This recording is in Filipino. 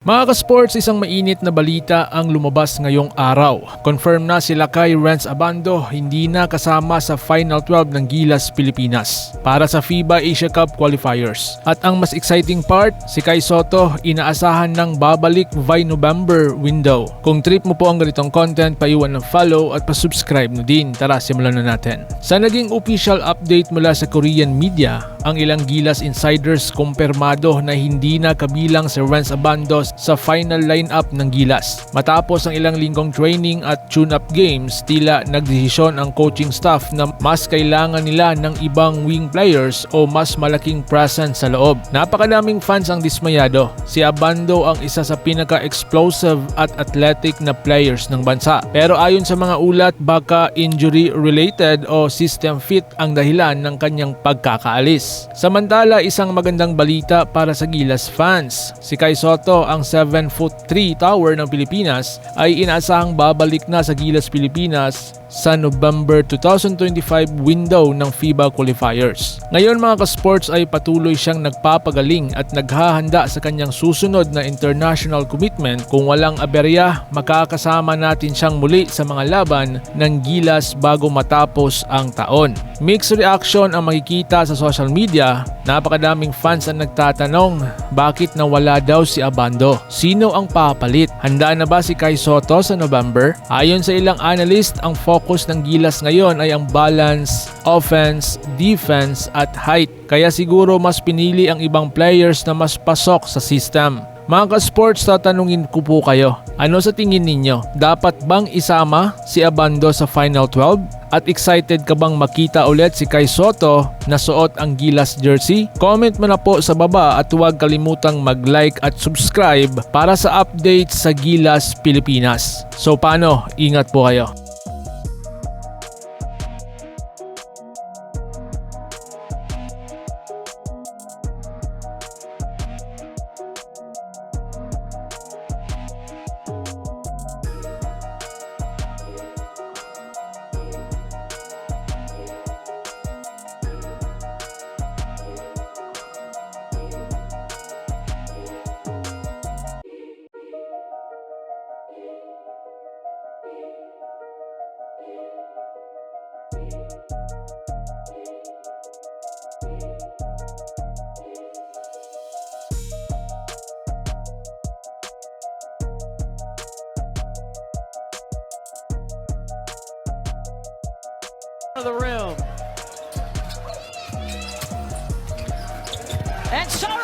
Mga ka-sports, isang mainit na balita ang lumabas ngayong araw. Confirm na sila kay Renz Abando hindi na kasama sa Final 12 ng Gilas Pilipinas para sa FIBA Asia Cup Qualifiers. At ang mas exciting part, si Kai Sotto inaasahan ng babalik by November window. Kung trip mo po ang ganitong content, paiwan ng follow at pa-subscribe na din. Tara, simulan na natin. Sa naging official update mula sa Korean media, ang ilang Gilas insiders kumpirmado na hindi na kabilang si Renz Abando sa final lineup ng Gilas. Matapos ang ilang linggong training at tune-up games, tila nagdesisyon ang coaching staff na mas kailangan nila ng ibang wing players o mas malaking presence sa loob. Napakadaming fans ang dismayado. Si Abando ang isa sa pinaka-explosive at athletic na players ng bansa. Pero ayon sa mga ulat, baka injury-related o system fit ang dahilan ng kanyang pagkakaalis. Samantala, isang magandang balita para sa Gilas fans. Si Kai Sotto, ang 7'3" tower ng Pilipinas, ay inaasahang babalik na sa Gilas Pilipinas sa November 2025 window ng FIBA qualifiers. Ngayon mga ka-sports ay patuloy siyang nagpapagaling at naghahanda sa kanyang susunod na international commitment. Kung walang aberya, makakasama natin siyang muli sa mga laban ng Gilas bago matapos ang taon. Mixed reaction ang makikita sa social media. Napakadaming fans ang nagtatanong bakit nawala daw si Abando. Sino ang papalit? Handa na ba si Kai Sotto sa November? Ayon sa ilang analyst, ang focus ng Gilas ngayon ay ang balance, offense, defense at height. Kaya siguro mas pinili ang ibang players na mas pasok sa system. Mga ka-sports, tatanungin ko po kayo, ano sa tingin ninyo? Dapat bang isama si Abando sa Final 12? At excited ka bang makita ulit si Kai Sotto na suot ang Gilas jersey? Comment mo na po sa baba at huwag kalimutang mag-like at subscribe para sa updates sa Gilas Pilipinas. So paano? Ingat po kayo. The rim. And so